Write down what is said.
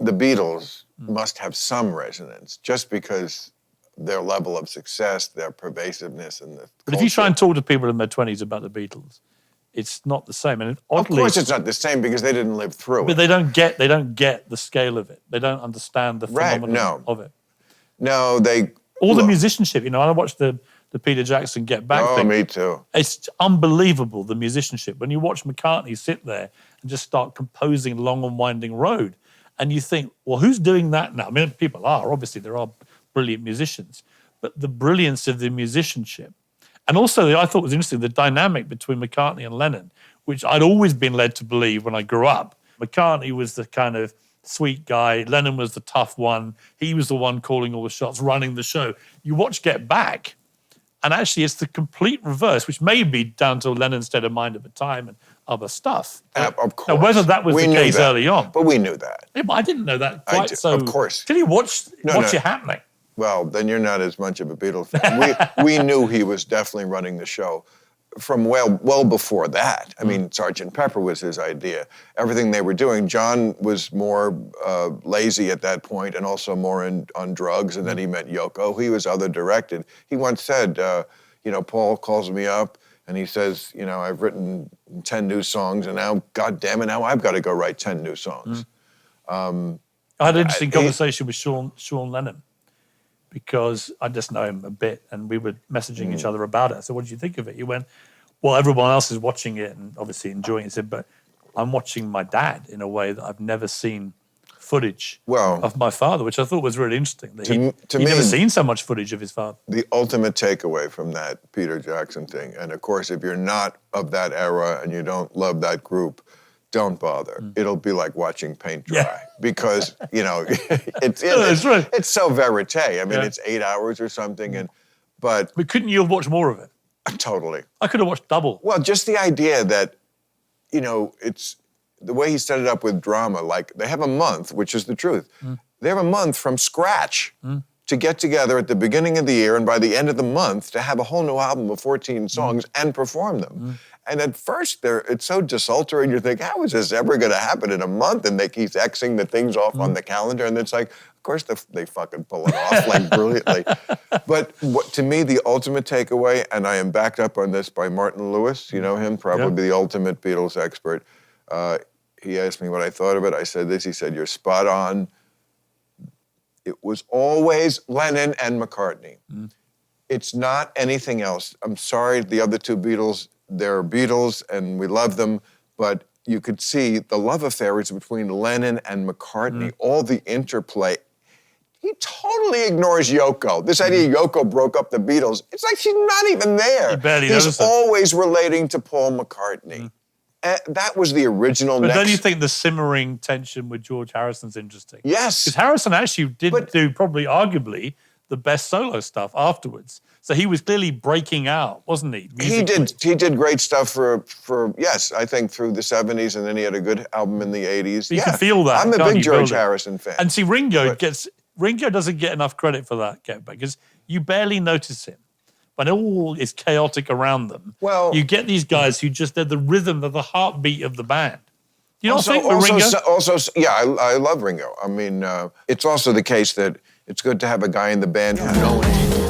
the Beatles must have some resonance just because their level of success, their pervasiveness, and the But if you try and talk to people in their 20s about the Beatles, it's not the same. And oddly, of course it's not the same because they didn't live through it. But they don't get the scale of it. They don't understand the phenomenon of it. No, All the musicianship, I watched the Peter Jackson Get Back thing. Oh, me too. It's unbelievable, the musicianship. When you watch McCartney sit there and just start composing Long and Winding Road, and you think, well, who's doing that now? I mean, people are. Obviously, there are brilliant musicians. But the brilliance of the musicianship, and also I thought was interesting, the dynamic between McCartney and Lennon, which I'd always been led to believe when I grew up. McCartney was the kind of sweet guy. Lennon was the tough one. He was the one calling all the shots, running the show. You watch Get Back, and actually it's the complete reverse, which may be down to Lennon's state of mind at the time and other stuff. Of course. Now, whether that was the case early on. But we knew that. Yeah, but I didn't know that quite so. Of course. Till you watch it happening. Well, then you're not as much of a Beatles fan. we knew he was definitely running the show from well before that. I mean, Sgt. Pepper was his idea. Everything they were doing, John was more lazy at that point and also more on drugs, and then he met Yoko. He was other directed. He once said, Paul calls me up and he says, I've written 10 new songs and now, God damn it, now I've got to go write 10 new songs. I had an interesting conversation with Sean Lennon, because I just know him a bit, and we were messaging each other about it. So what did you think of it? He went, well, everyone else is watching it and obviously enjoying it. He said, but I'm watching my dad in a way that I've never seen footage of my father, which I thought was really interesting. That he'd never seen so much footage of his father. The ultimate takeaway from that Peter Jackson thing, and of course, if you're not of that era and you don't love that group, don't bother. It'll be like watching paint dry because, it's so verite. I mean, it's 8 hours or something. But couldn't you have watched more of it? Totally. I could have watched double. Well, just the idea that, it's the way he set it up with drama, like they have a month, which is the truth. They have a month from scratch to get together at the beginning of the year and by the end of the month to have a whole new album of 14 songs and perform them. And at first, it's so desultory, and you think, how is this ever going to happen in a month? And they keep Xing the things off on the calendar, and it's like, of course they fucking pull it off, like, brilliantly. But to me, the ultimate takeaway, and I am backed up on this by Martin Lewis, you know him, probably the ultimate Beatles expert. He asked me what I thought of it. I said this, he said, you're spot on. It was always Lennon and McCartney. It's not anything else. I'm sorry, the other two Beatles, they're Beatles and we love them, but you could see the love affair is between Lennon and McCartney, all the interplay. He totally ignores Yoko. This idea Yoko broke up the Beatles, it's like she's not even there. He's always relating to Paul McCartney. That was the original. But don't you think the simmering tension with George Harrison's interesting? Yes. Because Harrison actually did do probably arguably the best solo stuff afterwards. So he was clearly breaking out, wasn't he? Musically. He did great stuff for yes, I think through the 70s, and then he had a good album in the 80s. You can feel that. I'm a big George Harrison fan. And see, Ringo doesn't get enough credit for that, because you barely notice him. When all is chaotic around them, you get these guys who they're the rhythm, they're the heartbeat of the band. You don't think with Ringo? I love Ringo. I mean, it's also the case that it's good to have a guy in the band who knows.